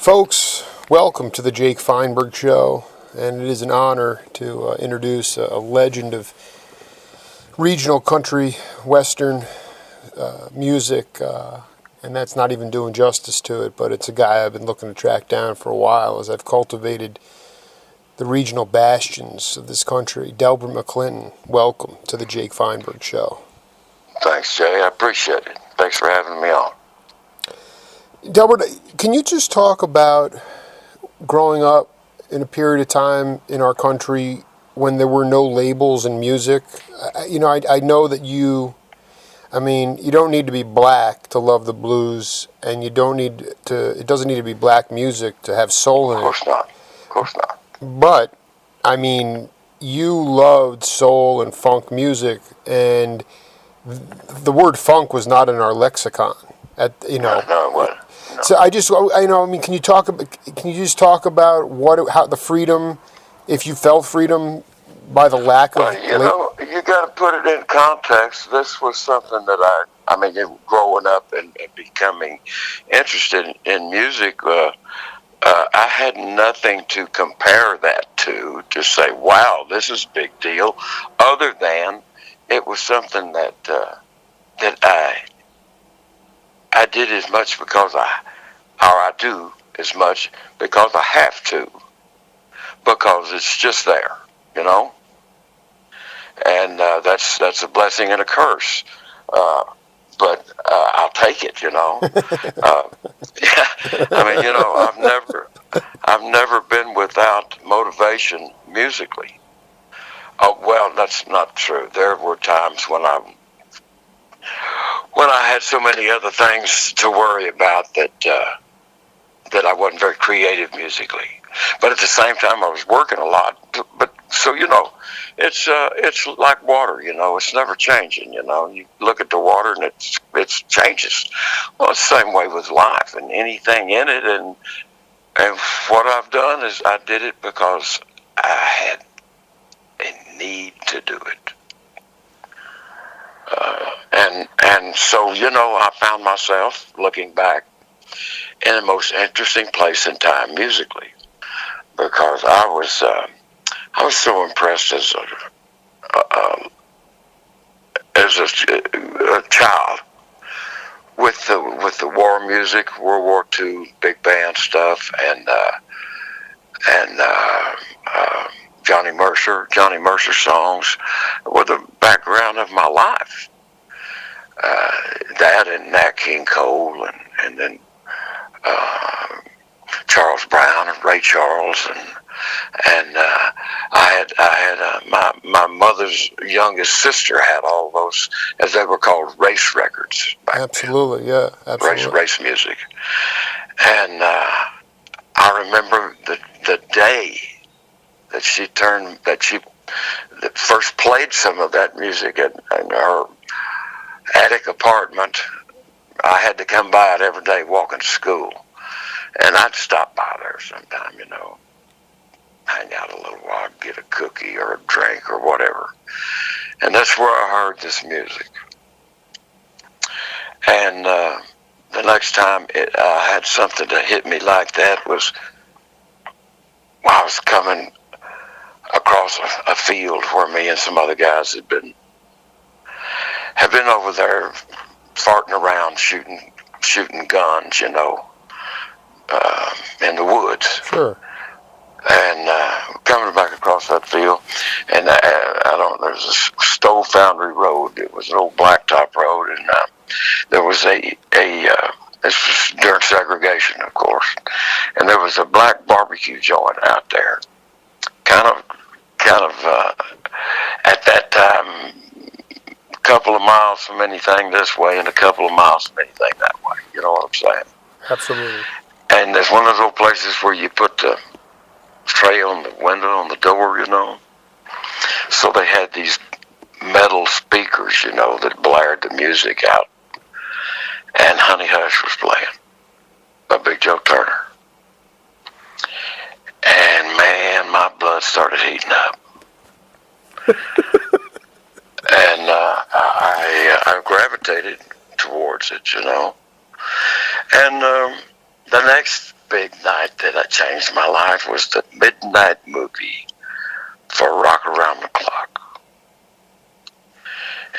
Folks, welcome to the Jake Feinberg Show, and it is an honor to introduce a legend of regional country western music, and that's not even doing justice to it, but it's a guy I've been looking to track down for a while as I've cultivated the regional bastions of this country. Delbert McClinton, welcome to the Jake Feinberg Show. Thanks, Jay. I appreciate it. Thanks for having me on. Delbert, can you just talk about growing up in a period of time in our country when there were no labels in music? I know that you don't need to be black to love the blues, and it doesn't need to be black music to have soul in it. Of course not. But, you loved soul and funk music, and the word funk was not in our lexicon. No, it wasn't. No. So can you just talk about how the freedom, if you felt freedom by the lack of... you got to put it in context. This was something that growing up and becoming interested in music, I had nothing to compare that to say, wow, this is a big deal, other than it was something that I did as much I do as much because I have to, because it's just there, and that's a blessing and a curse, but I'll take it, I've never been without motivation musically. Oh, well, that's not true. There were times when I had so many other things to worry about that I wasn't very creative musically. But at the same time, I was working a lot. It's like water. It's never changing. You look at the water and it changes. Well, it's the same way with life and anything in it. And what I've done is I did it because I had a need to do it. So I found myself looking back in the most interesting place in time musically, because I was so impressed as a child with the war music, World War II, big band stuff, and Johnny Mercer songs were the background of my life. That and Nat King Cole and then Charles Brown and Ray Charles and I had my mother's youngest sister had all those, as they were called, race records back Absolutely, then. Yeah, absolutely. Race music, and I remember the day that she first played some of that music in her attic apartment. I had to come by it every day walking to school, and I'd stop by there sometime, hang out a little while, get a cookie or a drink or whatever, and that's where I heard this music. And the next time I had something to hit me like that was when I was coming across a field where me and some other guys had been over there farting around, shooting guns, in the woods. Sure. And coming back across that field, and there's a Stowe Foundry Road. It was an old blacktop road, and there was this was during segregation, of course, and there was a black barbecue joint out there, kind of at that time, a couple of miles from anything this way and a couple of miles from anything that way. You know what I'm saying? Absolutely. And there's one of those places where you put the tray on the window, on the door, So they had these metal speakers, that blared the music out. And Honey Hush was playing by Big Joe Turner. And man, my blood started heating up. And I gravitated towards it, And the next big night that I changed my life was the midnight movie for Rock Around the Clock.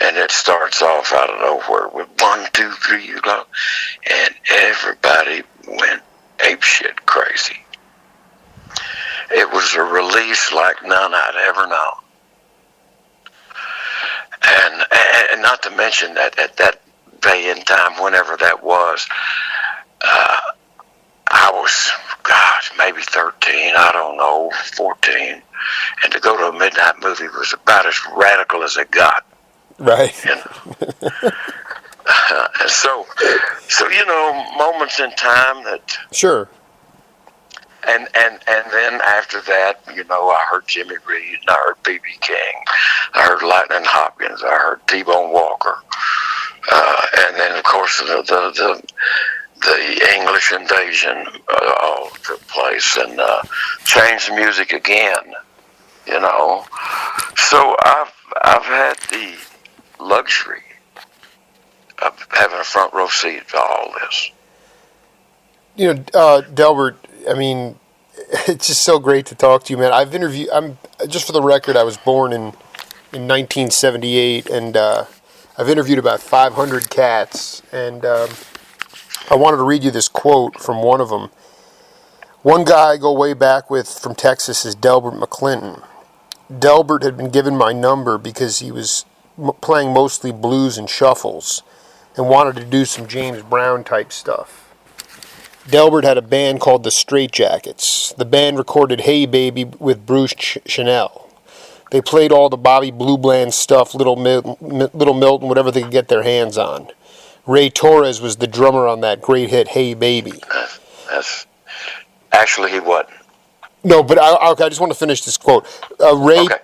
And it starts off out of nowhere with 1, 2, 3, you go, and everybody went apeshit crazy. It was a release like none I'd ever known. And not to mention that at that day in time, whenever that was, I was, gosh, maybe 13, I don't know, 14. And to go to a midnight movie was about as radical as it got. Right. You know? And so, you know, moments in time that... Sure. And then after that, you know, I heard Jimmy Reed, and I heard B.B. King, I heard Lightning Hopkins, I heard T-Bone Walker, and then of course the English invasion all took place and changed the music again, you know. So I've had the luxury of having a front row seat to all this. You know, Delbert, I mean, it's just so great to talk to you, man. I'm just for the record, I was born in 1978, and I've interviewed about 500 cats, and I wanted to read you this quote from one of them. One guy I go way back with from Texas is Delbert McClinton. Delbert had been given my number because he was playing mostly blues and shuffles and wanted to do some James Brown type stuff. Delbert had a band called the Straight Jackets. The band recorded Hey Baby with Bruce Chanel. They played all the Bobby Blue Bland stuff, Little Milton, whatever they could get their hands on. Ray Torres was the drummer on that great hit Hey Baby. That's actually he wasn't. No, but I just want to finish this quote.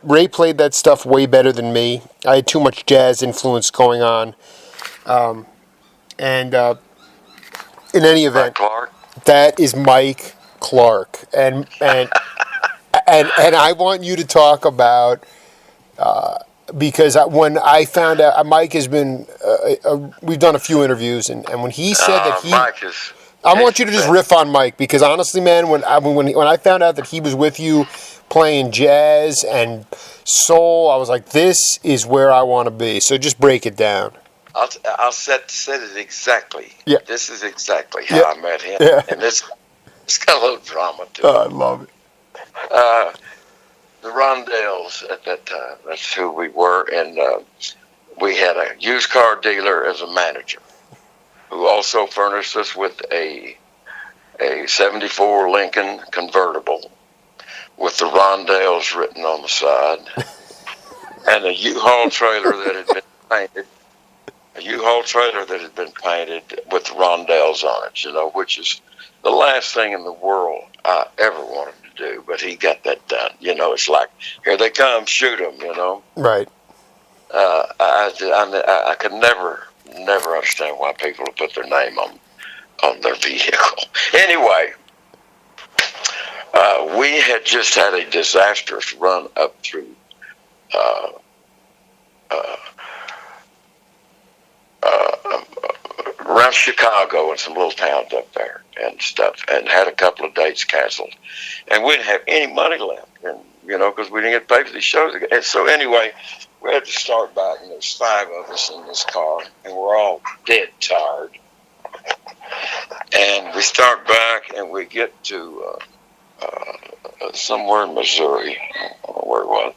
Ray played that stuff way better than me. I had too much jazz influence going on. In any event, that is Mike Clark, and I want you to talk about because when I found out Mike has been, we've done a few interviews, and when he said that he, Mike is, I want you to just riff on Mike because honestly, man, when I found out that he was with you playing jazz and soul, I was like, this is where I want to be. So just break it down. I'll set it exactly. Yeah. This is exactly how I met him. Yeah. And it's got a little drama to it. I love it. The Rondells at that time, that's who we were. And we had a used car dealer as a manager who also furnished us with a 74 Lincoln convertible with the Rondells written on the side and a U-Haul trailer that had been painted. A U-Haul trailer that had been painted with the Rondells on it, you know, which is the last thing in the world I ever wanted to do, but he got that done. You know, it's like, here they come, shoot them, you know. Right. I could never understand why people would put their name on their vehicle. Anyway, we had just had a disastrous run up through around Chicago and some little towns up there and stuff, and had a couple of dates canceled, and we didn't have any money left, and you know, because we didn't get paid for these shows. And so anyway, we had to start back, and there's 5 of us in this car, and we're all dead tired, and we start back, and we get to somewhere in Missouri, I don't know where it was,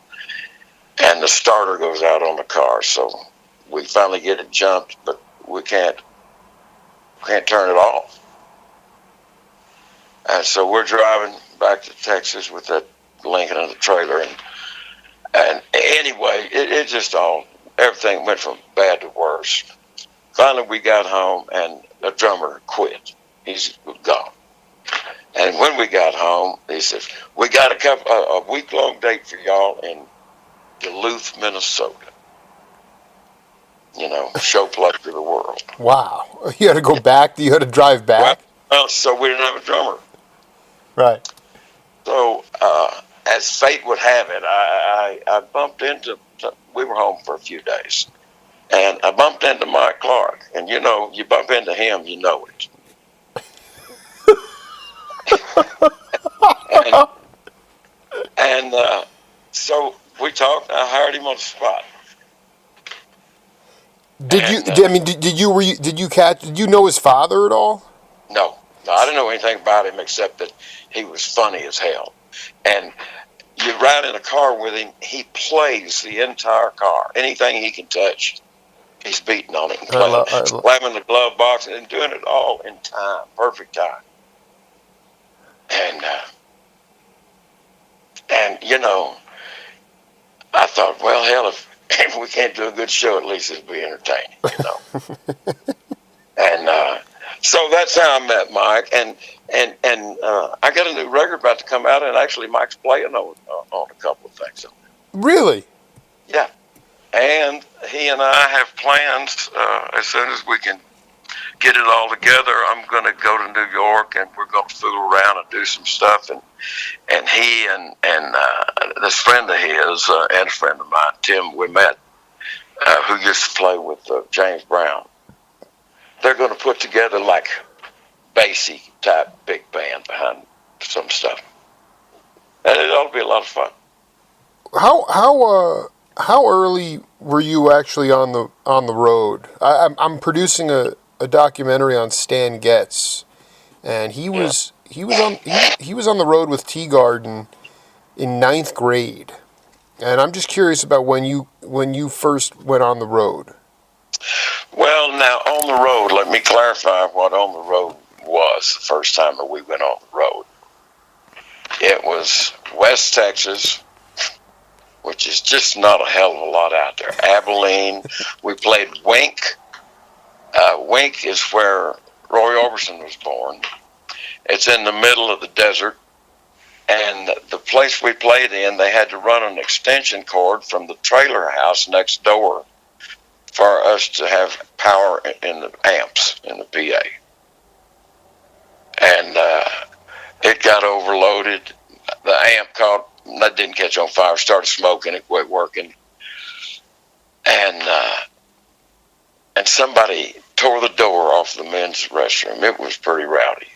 and the starter goes out on the car, so we finally get it jumped, but we can't turn it off. And so we're driving back to Texas with that Lincoln in the trailer, and anyway, it just everything went from bad to worse. Finally, we got home, and the drummer quit. He's gone. And when we got home, he says, "We got a week-long date for y'all in Duluth, Minnesota. You know, show play to the world." Wow. You had to go back? You had to drive back? Well, so we didn't have a drummer. Right. So, as fate would have it, I bumped into, we were home for a few days, and I bumped into Mike Clark. And, you know, you bump into him, you know it. and so we talked. I hired him on the spot. Did you? I mean, did you know his father at all? No, I didn't know anything about him except that he was funny as hell. And you ride in a car with him, he plays the entire car. Anything he can touch, he's beating on it and playing, slamming the glove box and doing it all in time, perfect time. And you know, I thought, well, hell, if we can't do a good show, at least it'll be entertaining, you know. And so that's how I met Mike, and I got a new record about to come out, and actually Mike's playing on a couple of things on it. Really? Yeah. And he and I have plans, as soon as we can get it all together, I'm going to go to New York, and we're going to fool around and do some stuff, and he and this friend of his, and a friend of mine, Tim, we met, who used to play with James Brown. They're going to put together like Basie type big band behind some stuff, and it ought to be a lot of fun. How early were you actually on the road? I'm producing a documentary on Stan Getz, and he was on the road with Teagarden in 9th grade, and I'm just curious about when you first went on the road. Well, now, on the road, let me clarify what on the road was the first time that we went on the road. It was West Texas, which is just not a hell of a lot out there. Abilene. We played Wink. Wink is where Roy Orbison was born. It's in the middle of the desert. And the place we played in, they had to run an extension cord from the trailer house next door for us to have power in the amps, in the PA. And it got overloaded. The amp that didn't catch on fire, started smoking, it quit working. And somebody tore the door off the men's restroom. It was pretty rowdy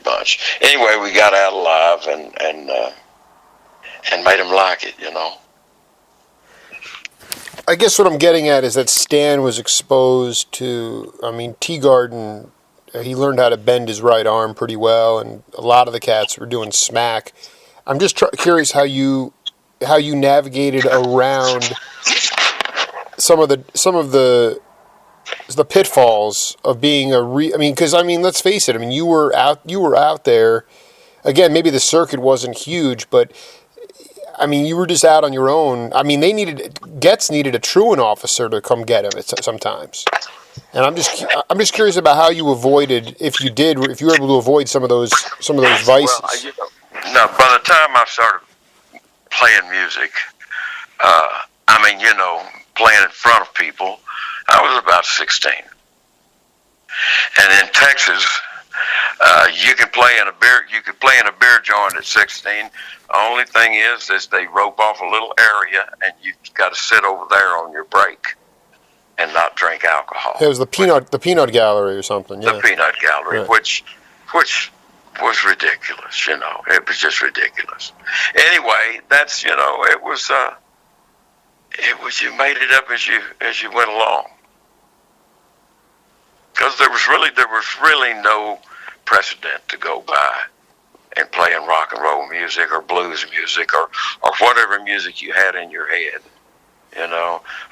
bunch. Anyway, we got out alive and made them like it, you know. I guess what I'm getting at is that Stan was exposed to, Teagarden, he learned how to bend his right arm pretty well, and a lot of the cats were doing smack. I'm just curious how you navigated around some of the pitfalls of being let's face it, you were out there. Again, maybe the circuit wasn't huge, but you were just out on your own. Getz needed a truant officer to come get him sometimes. And I'm just curious about how you avoided, if you were able to avoid some of those vices. Well, no, by the time I started playing music, playing in front of people, I was about 16. And in Texas, you could play in a beer joint at 16. The only thing is they rope off a little area, and you've got to sit over there on your break and not drink alcohol. It was the peanut gallery or something. Yeah. The peanut gallery, right. which was ridiculous. It was just ridiculous. Anyway, that's it was you made it up as you went along, because there was really no precedent to go by in playing rock and roll music or blues music or whatever music you had in your head,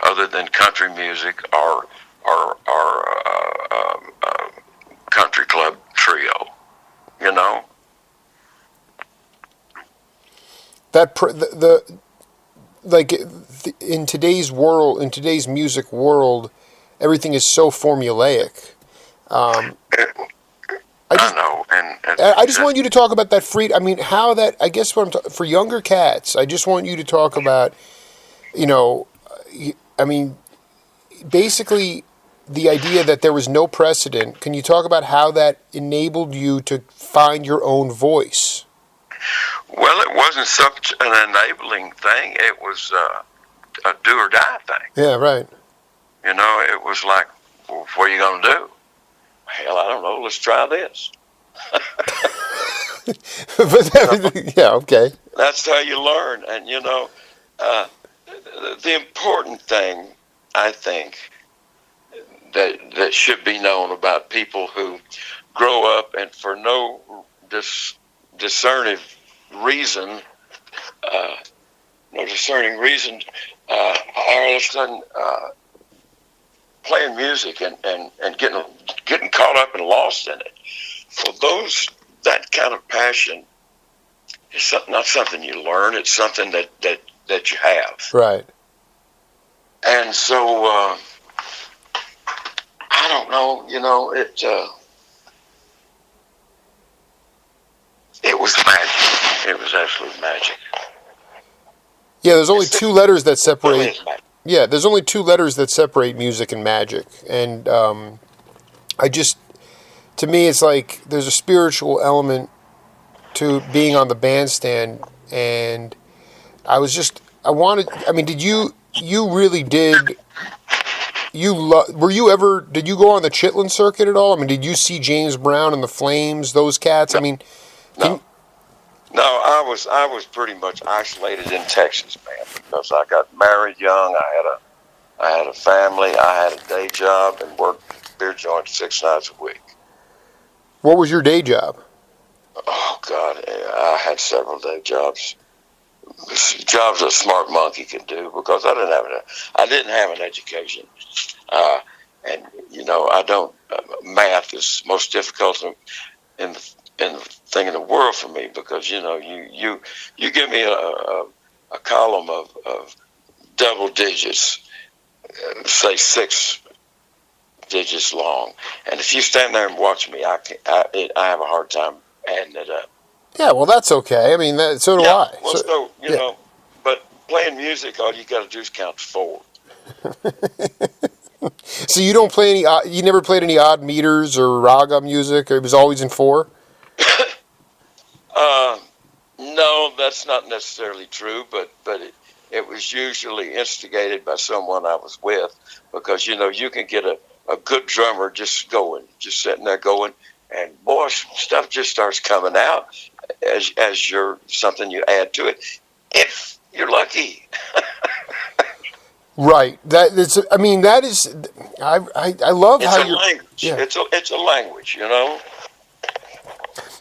other than country music or country club trio, in today's world, in today's music world, everything is so formulaic. I just want you to talk about that freedom. How that, I guess for younger cats, I just want you to talk about, basically the idea that there was no precedent. Can you talk about how that enabled you to find your own voice? Well, it wasn't such an enabling thing. It was a do or die thing. Yeah, right. It was like, well, what are you going to do? Hell, I don't know. Let's try this. Yeah, okay. That's how you learn. And, the important thing, I think, that should be known about people who grow up and for no discerning reason, uh, are all of a sudden playing music and getting caught up and lost in it. For those, that kind of passion is not something you learn. It's something that you have. Right. And so I don't know. It was magic. It was absolute magic. Yeah, there's only two letters that separate. It is magic. Yeah, there's only two letters that separate music and magic, and to me, it's like there's a spiritual element to being on the bandstand, and did you really did, did you go on the Chitlin circuit at all? I mean, did you see James Brown and the Flames, those cats? No. I mean, No, I was pretty much isolated in Texas, man, because I got married young. I had a family. I had a day job and worked beer joints 6 nights a week. What was your day job? Oh God, I had several day jobs. Jobs a smart monkey could do, because I didn't have an education, and I don't. Math is most difficult in the thing in the world for me, because you give me a column of double digits, say 6 digits long, and if you stand there and watch me, I have a hard time adding it up. Yeah, well, that's okay. I mean, so do I. Well, but playing music, all you got to do is count to 4. So you don't play any? You never played any odd meters or raga music, or it was always in 4? No, that's not necessarily true, but it was usually instigated by someone I was with, because you can get a good drummer just sitting there going, and boy, stuff just starts coming out as you're something you add to it, if you're lucky. Right. That is. I mean, that is. I love it's how a language. Yeah. It's a language,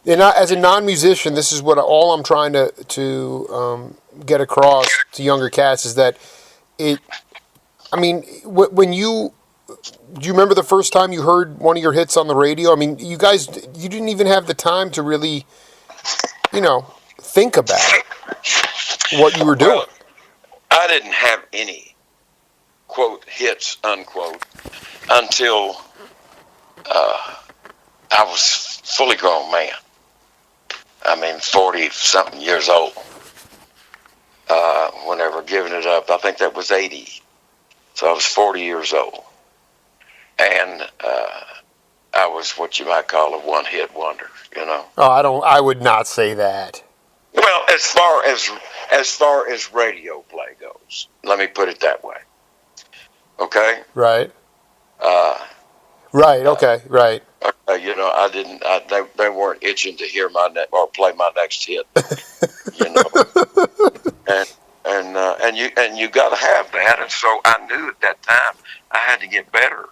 And as a non-musician, this is what all I'm trying to get across to younger cats is that it. I mean, when you. Do you remember the first time you heard one of your hits on the radio? I mean, you didn't even have the time to really, think about what you were doing. Well, I didn't have any, quote, hits, unquote, until I was fully grown man. I mean, 40-something years old. Whenever giving it up, I think that was 80. So I was 40 years old. And I was what you might call a one-hit wonder, Oh, I would not say that. Well, as far as radio play goes, let me put it that way. Okay. Right. Right. Okay. Right. I didn't. They weren't itching to hear or play my next hit. And you got to have that. And so I knew at that time I had to get better.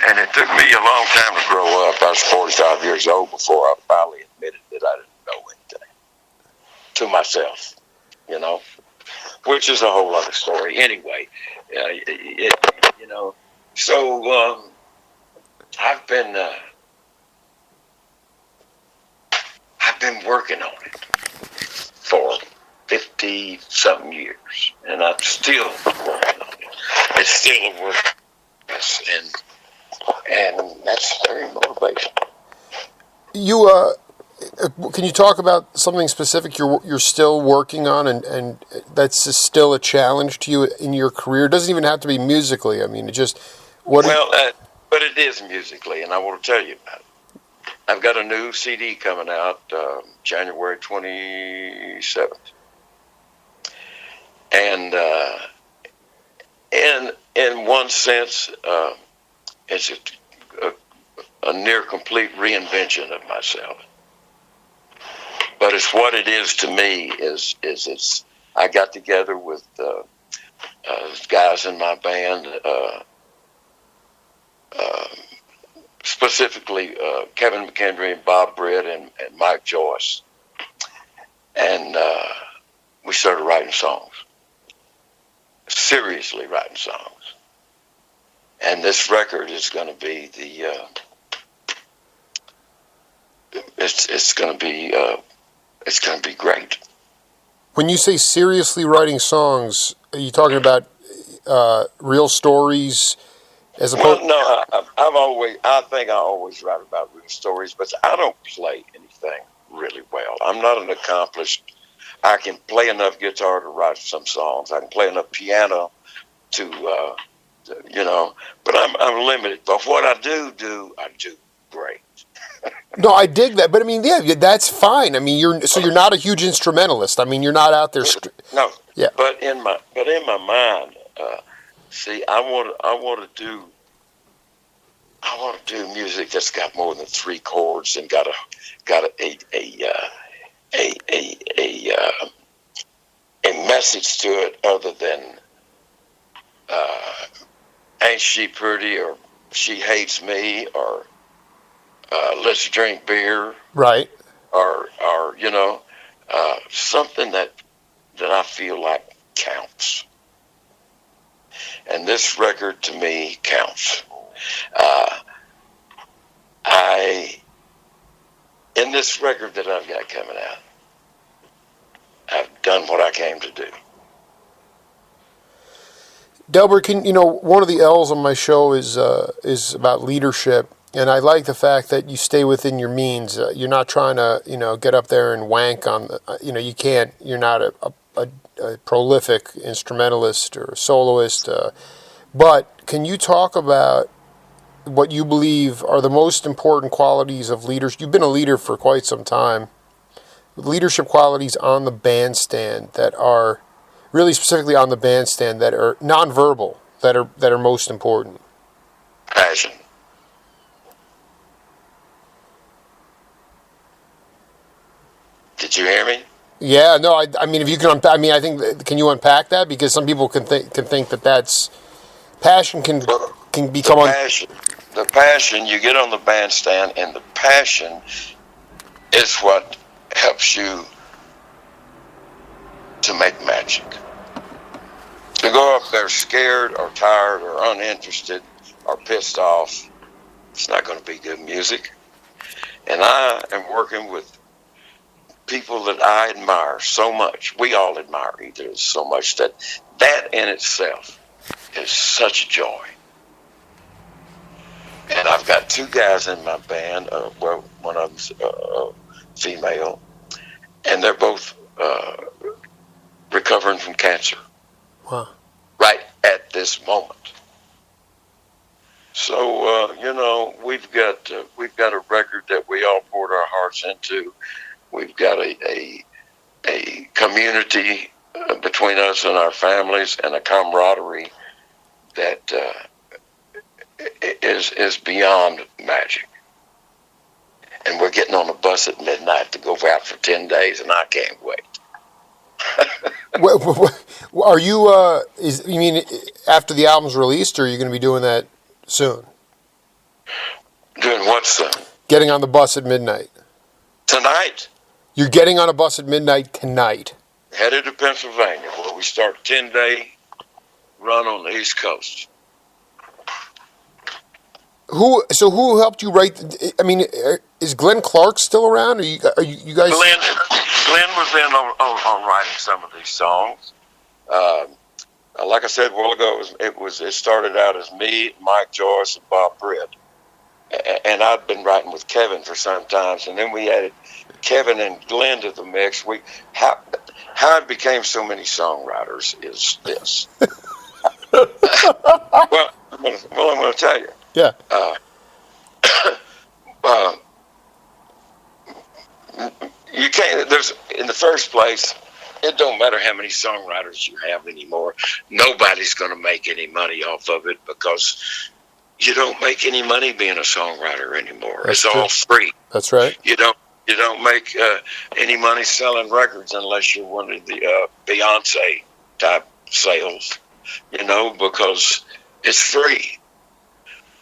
And it took me a long time to grow up. I was 45 years old before I finally admitted that I didn't know anything to myself, which is a whole other story. Anyway, so I've been working on it for 50-something years, and I'm still working on it. It's still a work, and that's very motivational. Can you talk about something specific you're still working on, and that's still a challenge to you in your career? It doesn't even have to be musically. I mean, but it is musically, and I want to tell you about it. I've got a new CD coming out January 27th, and in one sense, it's a near complete reinvention of myself. But it's what it is to me. It's I got together with guys in my band, specifically Kevin McKendry and Bob Britt and Mike Joyce, and we started writing songs, seriously writing songs. And this record is going to be it's going to be great. When you say seriously writing songs, are you talking about real stories as opposed? Well, no, I think I always write about real stories, but I don't play anything really well. I'm not an accomplished. I can play enough guitar to write some songs. I can play enough piano to but I'm limited. But what I do great. No, I dig that, but I mean, yeah, that's fine. I mean, you're not a huge instrumentalist. I mean, you're not out there. No, yeah. But in my mind, see, I want to do music that's got more than 3 chords and got a message to it other than ain't she pretty or she hates me or let's drink beer, right? Or something that I feel like counts. And this record to me counts. In this record that I've got coming out, I've done what I came to do. Delbert, one of the L's on my show is about leadership. And I like the fact that you stay within your means. You're not trying to, get up there and wank on the, you can't, you're not a prolific instrumentalist or soloist. But can you talk about what you believe are the most important qualities of leaders? You've been a leader for quite some time. Leadership qualities on the bandstand that are, really specifically on the bandstand, that are nonverbal, that are most important. Passion. Did you hear me? Yeah, no. I mean, if you can, I think. Can you unpack that? Because some people can think that that's passion can become the passion. You get on the bandstand, and the passion is what helps you to make magic. To go up there scared or tired or uninterested or pissed off, it's not going to be good music. And I am working with people that I admire so much. We all admire each other so much that in itself is such joy. And I've got 2 guys in my band. One of them's female, and they're both recovering from cancer. Wow! Right at this moment. So we've got a record that we all poured our hearts into. We've got a community between us and our families, and a camaraderie that is beyond magic. And we're getting on a bus at midnight to go out for 10 days, and I can't wait. Are you? You mean after the album's released, or are you going to be doing that soon? Doing what soon? Getting on the bus at midnight. Tonight. You're getting on a bus at midnight tonight. Headed to Pennsylvania, where we start a 10-day run on the East Coast. Who helped you write? Is Glen Clark still around? Are you guys? Glen was in on writing some of these songs. Like I said a while ago, it started out as me, Mike Joyce, and Bob Britt, and I'd been writing with Kevin for some time, and then we added Kevin and Glen to the mix. How it became so many songwriters is this. Well, I'm going to tell you. Yeah. You can't. In the first place, it don't matter how many songwriters you have anymore. Nobody's going to make any money off of it because you don't make any money being a songwriter anymore. That's it's true. all free. That's right. You don't make any money selling records unless you're one of the Beyonce type sales, because it's free.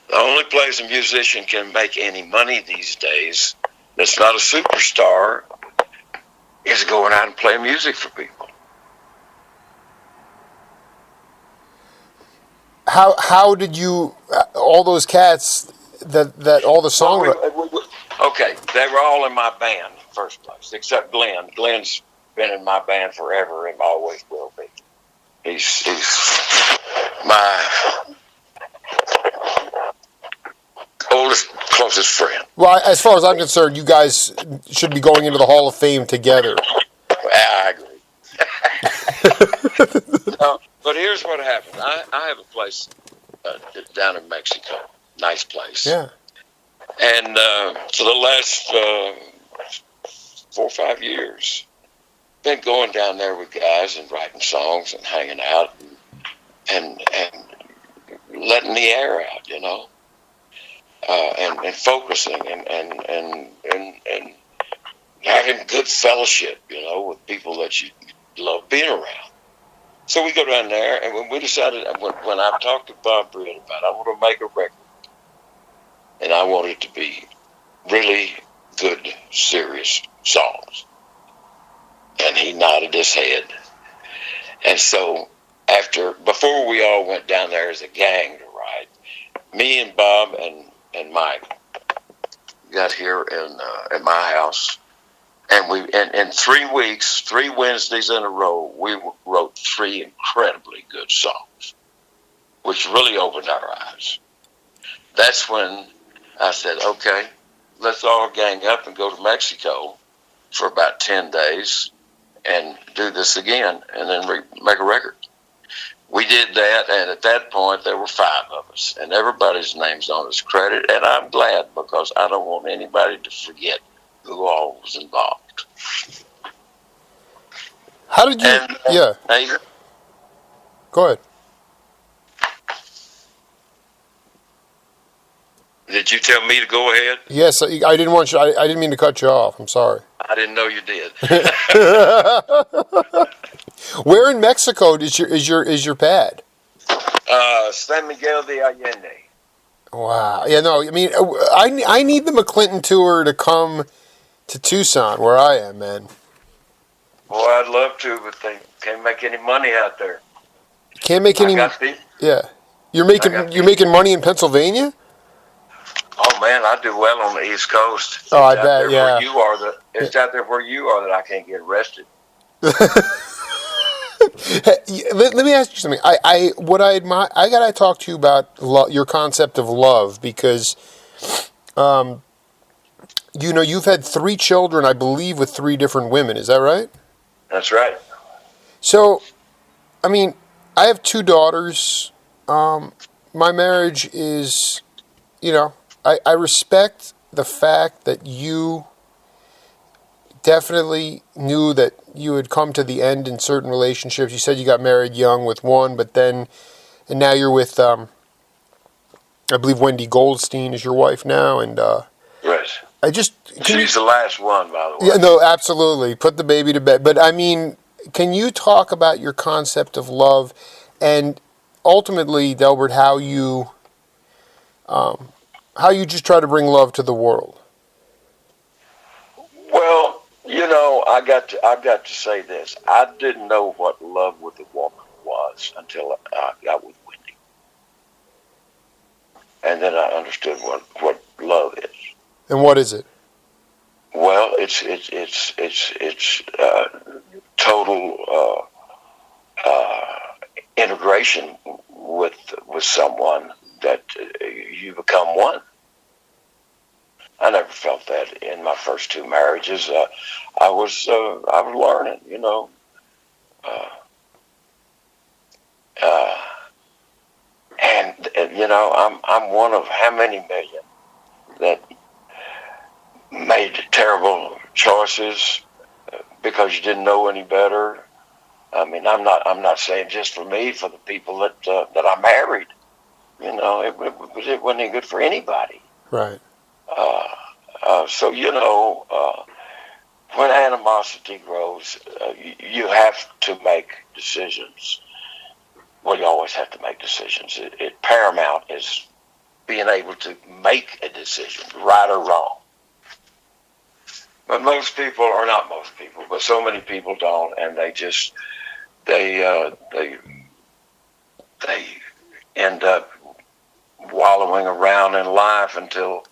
The only place a musician can make any money these days that's not a superstar is going out and playing music for people. How did you all those cats that all the songwriters? Okay, they were all in my band in the first place, except Glenn. Glenn's been in my band forever and always will be. He's my oldest, closest friend. Well, as far as I'm concerned, you guys should be going into the Hall of Fame together. I agree. But here's what happened. I have a place down in Mexico. Nice place. Yeah. And for the last 4 or 5 years, been going down there with guys and writing songs and hanging out and letting the air out, and focusing and having good fellowship, with people that you love being around. So we go down there, and when we decided, when I talked to Bob Britt about, I want to make a record, and I want it to be really good, serious songs. And he nodded his head. And so before we all went down there as a gang to write, me and Bob and Mike got here at my house, and in 3 weeks, 3 Wednesdays in a row, we wrote 3 incredibly good songs, which really opened our eyes. That's when I said, okay, let's all gang up and go to Mexico for about 10 days and do this again, and then make a record. We did that, and at that point, there were 5 of us, and everybody's name's on his credit, and I'm glad, because I don't want anybody to forget who all was involved. How did you... yeah. Go ahead. Did you tell me to go ahead? Yes, I didn't want you... I didn't mean to cut you off. I'm sorry. I didn't know you did. Where in Mexico is your pad? San Miguel de Allende. Wow. Yeah, no, I mean, I need the McClinton tour to come to Tucson, where I am, man. Well, I'd love to, but they can't make any money out there. Can't make any... Yeah. You're making money in Pennsylvania? Oh man, I do well on the East Coast. Oh, I bet. Yeah. It's out there where you are that I can't get arrested. Let me ask you something. I admire. I gotta talk to you about your concept of love, because, you've had 3 children, I believe, with 3 different women. Is that right? That's right. So, I mean, I have 2 daughters. My marriage is, I respect the fact that you definitely knew that you had come to the end in certain relationships. You said you got married young with one, and now you're with, I believe Wendy Goldstein is your wife now, and right. She's the last one, by the way. Yeah, no, absolutely. Put the baby to bed. But I mean, can you talk about your concept of love, and ultimately, Delbert, how you just try to bring love to the world? Well, I've got to say this. I didn't know what love with a woman was until I got with Wendy, and then I understood what love is. And what is it? Well, it's total integration with someone that you become one. I never felt that in my first 2 marriages. I was learning, and I'm one of how many million that made terrible choices because you didn't know any better. I mean, I'm not saying just for me, for the people that I married. You know, it wasn't any good for anybody. Right. So, when animosity grows, you have to make decisions. Well, you always have to make decisions. Paramount is being able to make a decision, right or wrong. But most people, or not most people, but so many people don't, and they end up wallowing around in life until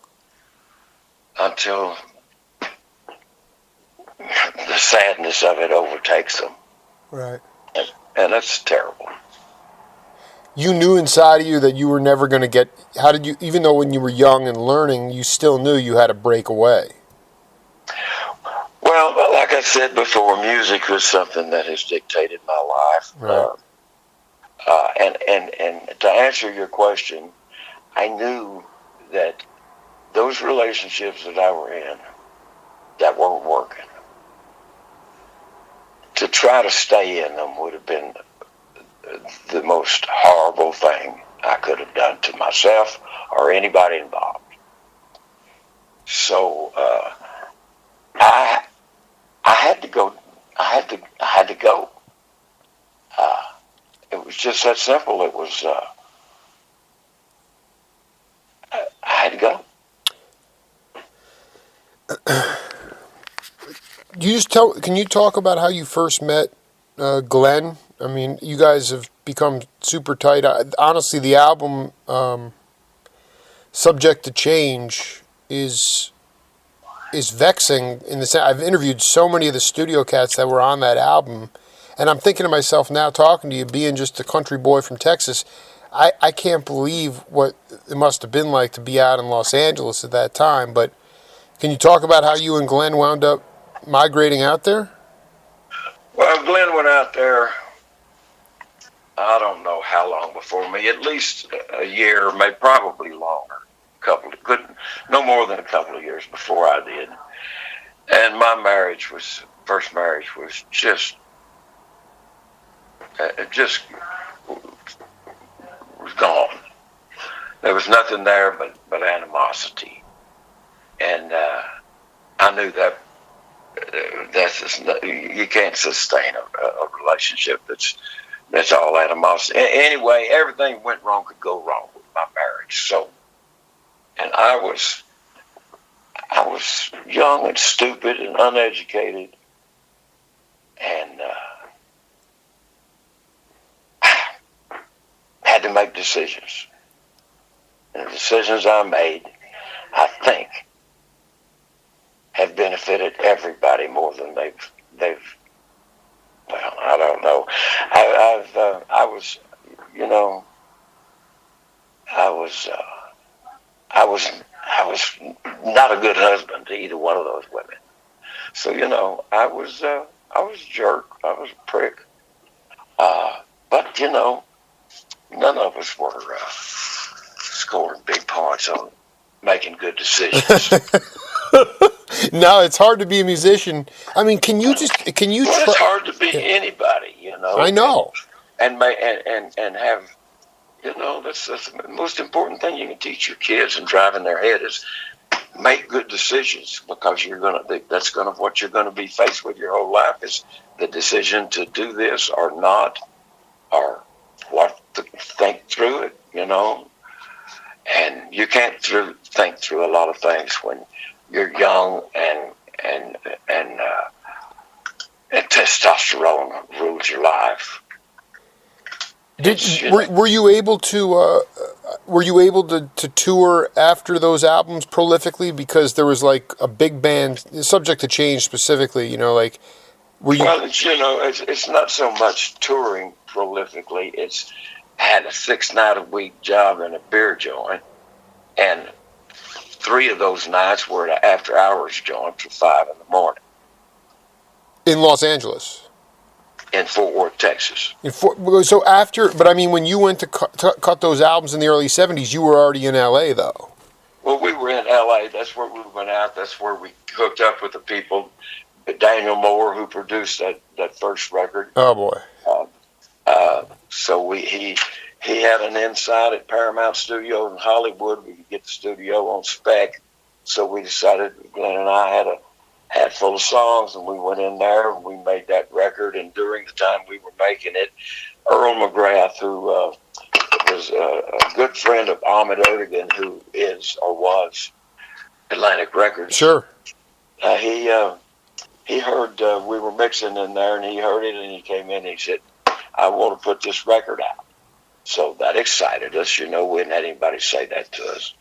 the sadness of it overtakes them. Right. And that's terrible. You knew inside of you that you were never going to get. How did you? Even though when you were young and learning, you still knew you had to break away. Well, like I said before, music was something that has dictated my life. Right. And to answer your question, I knew that those relationships that I were in that weren't working, to try to stay in them would have been the most horrible thing I could have done to myself or anybody involved. So I had to go. I had to go. It was just that simple. It was. I had to go. Can you talk about how you first met Glenn? I mean, you guys have become super tight. Honestly, the album "Subject to Change" is vexing in the sense. I've interviewed so many of the studio cats that were on that album, and I'm thinking to myself now, talking to you, being just a country boy from Texas, I can't believe what it must have been like to be out in Los Angeles at that time. But can you talk about how you and Glenn wound up migrating out there? Well, Glenn went out there, I don't know how long before me, at least a year, maybe probably longer. No more than a couple of years before I did. And my first marriage was just was gone. There was nothing there but animosity. And I knew that you can't sustain a relationship that's all animosity. Anyway, everything went wrong, could go wrong with my marriage. So, and I was young and stupid and uneducated, and had to make decisions. And the decisions I made, I think, have benefited everybody more than they've. Well, I don't know. I was not a good husband to either one of those women. So I was a jerk. I was a prick. But none of us were scoring big points on making good decisions. No, it's hard to be a musician. I mean, It's hard to be anybody, I know. And have, that's the most important thing you can teach your kids and drive in their head is make good decisions, because that's what you're gonna be faced with your whole life, is the decision to do this or not, or what to think through it, and you can't think through a lot of things when you're young and testosterone rules your life. Were you able to tour after those albums prolifically, because there was like a big band, Subject to Change specifically, like were you? Well, it's not so much touring prolifically. It's had a 6-night-a-week job in a beer joint, and 3 of those nights were at an after-hours joint till 5 in the morning. In Los Angeles? In Fort Worth, Texas. So after, but I mean, when you went to cut those albums in the early 70s, you were already in L.A., though. Well, we were in L.A. That's where we went out. That's where we hooked up with the people. Daniel Moore, who produced that first record. Oh, boy. So he he had an inside at Paramount Studios in Hollywood. We could get the studio on spec. So we decided, Glenn and I had a hat full of songs, and we went in there and we made that record. And during the time we were making it, Earl McGrath, who was a good friend of Ahmet Ertegun, who is or was Atlantic Records. Sure. He heard we were mixing in there, and he heard it, and he came in and he said, I want to put this record out. So that excited us. We hadn't had anybody say that to us.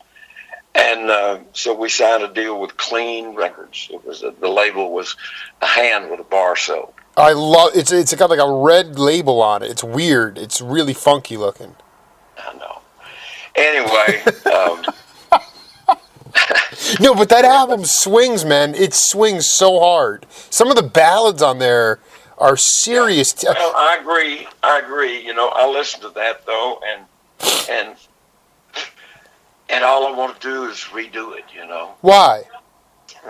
And so we signed a deal with Clean Records. It was the label was a hand with a bar soap. I love it's got like a red label on it. It's weird. It's really funky looking. I know. Anyway, no, but that album swings, man. It swings so hard. Some of the ballads on there are serious. Well, I agree. I listened to that though, and all I want to do is redo it. Why?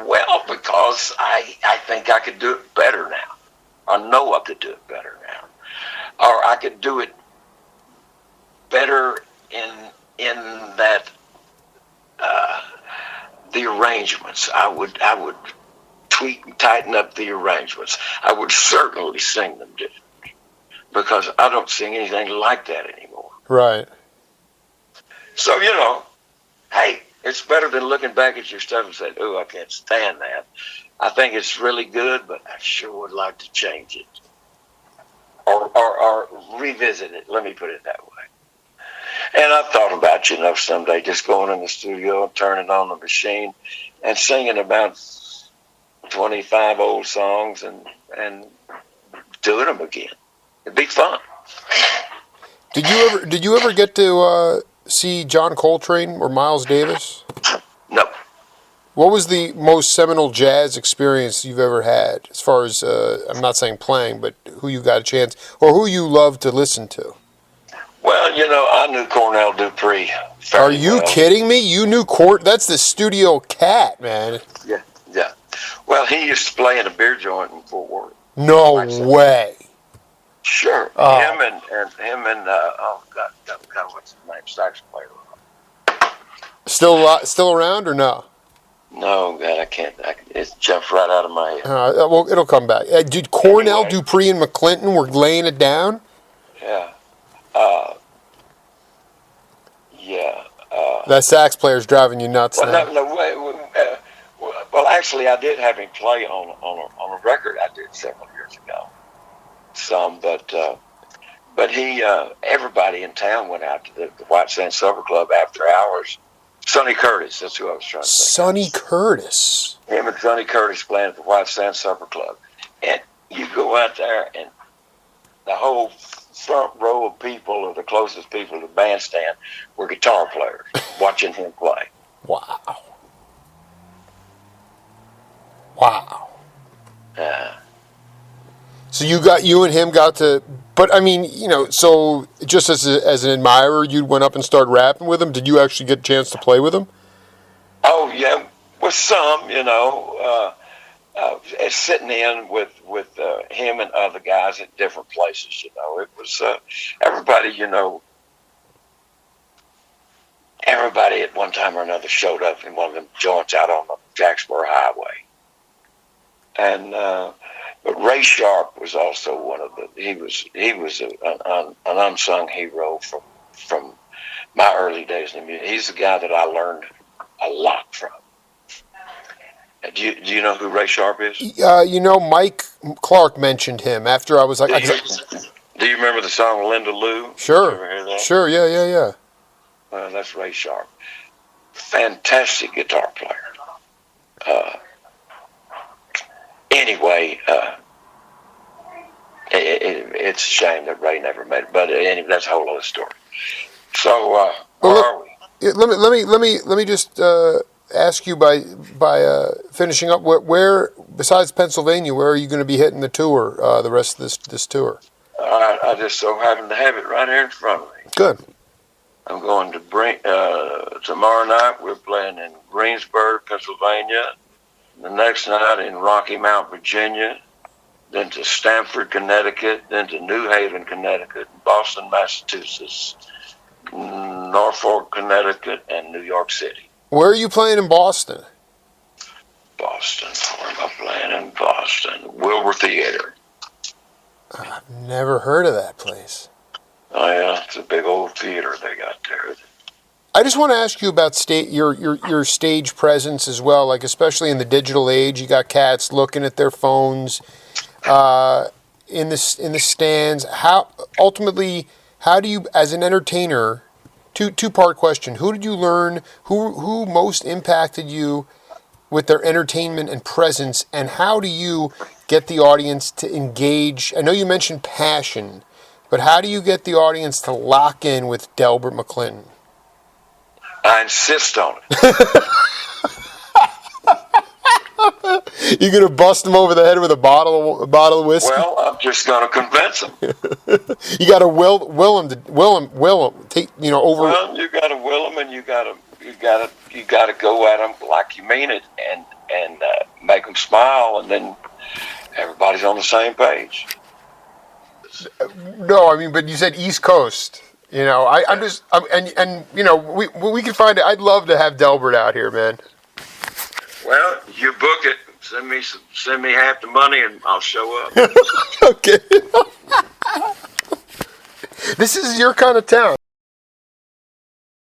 Well, because I think I could do it better now. I know I could do it better now, or I could do it better in that the arrangements. I would tweak and tighten up the arrangements. I would certainly sing them differently because I don't sing anything like that anymore. Right. So hey, it's better than looking back at your stuff and saying, "Oh, I can't stand that." I think it's really good, but I sure would like to change it or revisit it. Let me put it that way. And I've thought about, someday just going in the studio and turning on the machine and singing about 25 old songs and doing them again. It'd be fun. Did you ever get to see John Coltrane or Miles Davis? No. What was the most seminal jazz experience you've ever had? As far as I'm not saying playing, but who you got a chance or who you love to listen to? Well, I knew Cornell Dupree. Are you kidding me? You knew That's the studio cat, man. Yeah. Well, he used to play in a beer joint in Fort Worth. No way. Sure. Him and oh God, what's his name? Sax player. Still around or no? No, God, I can't. It jumps right out of my head. Well, it'll come back. Dude, Cornell, Dupree, and McClinton were laying it down? Yeah. That sax player's driving you nuts now. Well, actually, I did have him play on a record I did several years ago. But he, everybody in town went out to the White Sands Supper Club after hours. Sonny Curtis, that's who I was trying to say. Sonny Curtis. Him and Sonny Curtis playing at the White Sands Supper Club. And you go out there and the whole front row of people, or the closest people to the bandstand, were guitar players watching him play. Wow. So you and him got to, but I mean, so just as an admirer, you went up and started rapping with him. Did you actually get a chance to play with him? Oh yeah, with some, sitting in with him and other guys at different places. It was everybody. Everybody at one time or another showed up in one of them joints out on the Jacksboro Highway, and. But Ray Sharp was also one of the. He was an unsung hero from my early days in the music. He's the guy that I learned a lot from. Do you know who Ray Sharp is? Mike Clark mentioned him after I was like. Do you remember the song Linda Lou? Sure. Did you ever hear that? Sure. Yeah. Well, that's Ray Sharp. Fantastic guitar player. Anyway, it's a shame that Ray never made it, but anyway, that's a whole other story. So, where are we? Let me just ask you by finishing up. Where besides Pennsylvania, where are you going to be hitting the tour? The rest of this tour. I just so happen to have it right here in front of me. Good. I'm going to tomorrow night. We're playing in Greensburg, Pennsylvania. The next night in Rocky Mount, Virginia, then to Stamford, Connecticut, then to New Haven, Connecticut, Boston, Massachusetts, Norfolk, Connecticut, and New York City. Where are you playing in Boston? Boston. Where am I playing in Boston? Wilbur Theater. I've never heard of that place. Oh yeah, it's a big old theater they got there. I just want to ask you about your stage presence as well, like especially in the digital age. You got cats looking at their phones in the stands. How do you, as an entertainer, two-part question? Who did you learn? Who most impacted you with their entertainment and presence? And how do you get the audience to engage? I know you mentioned passion, but how do you get the audience to lock in with Delbert McClinton? I insist on it. You're gonna bust them over the head with a bottle of whiskey? Well, I'm just gonna convince them. You gotta will them. Take over. Well, you gotta will them, and you gotta go at them like you mean it, and make them smile, and then everybody's on the same page. No, I mean, but you said East Coast. We can find it. I'd love to have Delbert out here, man. Well, you book it. Send me half the money, and I'll show up. Okay. This is your kind of town.